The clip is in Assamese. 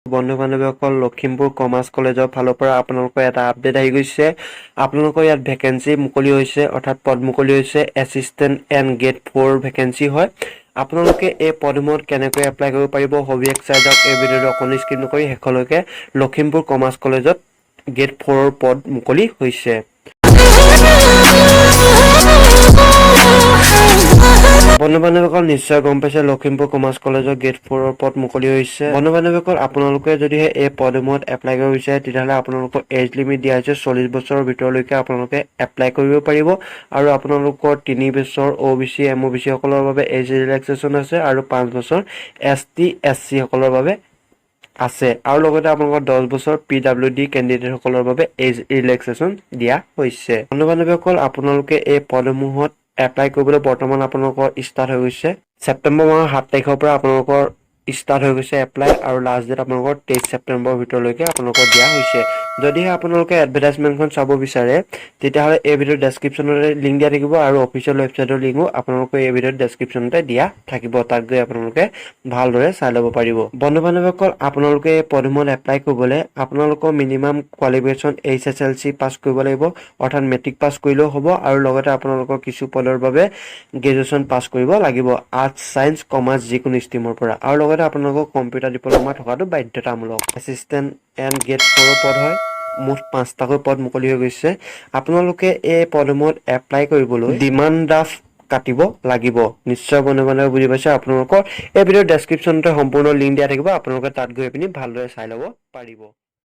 বন্ধু বান্ধৱীসকল লখিমপুৰ কমাৰ্চ কলেজৰ ফালৰ পৰা আপোনালোকৰ এটা আপডেট আহি গৈছে আপোনালোকৰ ইয়াত ভেকেন্সি মুকলি হৈছে অৰ্থাৎ পদ মুকলি হৈছে এছিষ্টেণ্ট এণ্ড গ্ৰেড 4 ভেকেন্সি হয় আপোনালোকে এই পদসমূহত কেনেকৈ এপ্লাই কৰিব পাৰিব হবি এক্সাইডক এই ভিডিঅ'টো অকণি স্কিপ নকৰি শেষলৈকে লখিমপুৰ কমাৰ্চ কলেজত গ্ৰেড 4 ৰ পদ মুকলি হৈছে বন্ধু বান্ধৱীসকল নিশ্চয় গম পাইছে লখিমপুৰ কমাৰ্চ কলেজৰ গ্ৰেড 4 ৰ পদ মুকলি হৈছে বন্ধু বান্ধৱীসকল আপোনালোকে যদি এই পদসমূহত এপ্লাই কৰিব বিচাৰে তেতিয়াহ'লে আপোনালোকৰ এজ লিমিট দিয়া হৈছে 40 বছৰৰ ভিতৰলৈকে আপোনালোকে এপ্লাই কৰিব পাৰিব আৰু আপোনালোকৰ 3 বছৰ OBC MOBC সকলৰ বাবে এজ ৰিলেক্সেশ্যন আছে আৰু 5 বছৰ ST SC সকলৰ বাবে আছে আৰু লগতে আপোনালোকৰ 10 বছৰ PWD কেণ্ডিডেট সকলৰ বাবে এজ ৰিলেক্সেশ্যন দিয়া হৈছে বন্ধু বান্ধৱীসকল আপোনালোকে এই পদসমূহত এপ্লাই কৰিবলৈ বৰ্তমান আপোনালোকৰ ষ্টাৰ্ট হৈ গৈছে সেপ্টেম্বৰ মাহৰ 7 তাৰিখৰ পৰা আপোনালোকৰ ষ্টাৰ্ট হৈ গৈছে এপ্লাই আৰু লাষ্ট ডেট আপোনালোকৰ 23 সেপ্টেম্বৰ ভিতৰলৈকে আপোনালোকৰ দিয়া হৈছে যদি আপোনালোকে এডভাৰটাইজমেন্টখন চাব বিচাৰে তেতিয়াহ'লে এই ভিডিঅ'ৰ ডেসক্ৰিপচনতে লিংক দিয়া থাকিব আৰু অফিচিয়েল ৱেবছাইটৰ লিংকো আপোনালোকে এই ভিডিঅ'ৰ ডেসক্ৰিপচনতে দিয়া থাকিব তাত গৈ আপোনালোকে ভালদৰে চাই ল'ব পাৰিব বন্ধু বান্ধৱীসকল আপোনালোকে এই পদসমূহত এপ্লাই কৰিবলৈ আপোনালোকৰ মিনিমাম কোৱালিফিকেশ্যন HSLC পাছ কৰিব লাগিব অৰ্থাৎ মেট্ৰিক পাছ কৰিলেও হ'ব আৰু লগতে আপোনালোকৰ কিছু পদৰ বাবে গ্ৰেজুৱেশ্যন পাছ কৰিব লাগিব আৰ্টছ সায়েন্স কমাৰ্চ যিকোনো ষ্ট্ৰীমৰ পৰা আৰু লগতে আপোনালোকৰ কম্পিউটাৰ ডিপ্ল'মা থকাটো বাধ্যতামূলক এছিষ্টেণ্ট এণ্ড গ্ৰেড 4 পদ হয় মুঠ 5টাকৈ পদ মুকলি হৈ গৈছে আপোনালোকে এই পদসমূহত এপ্লাই কৰিবলৈ ডিমাণ্ড ড্ৰাফ্ট কাটিব লাগিব নিশ্চয় বন্ধু বান্ধৱ বুজি পাইছে আপোনালোকৰ এই ভিডিঅ'ৰ ডেসক্ৰিপচনতে সম্পূৰ্ণ লিংক দিয়া থাকিব আপোনালোকে তাত গৈ পিনি ভালদৰে চাই ল'ব পাৰিব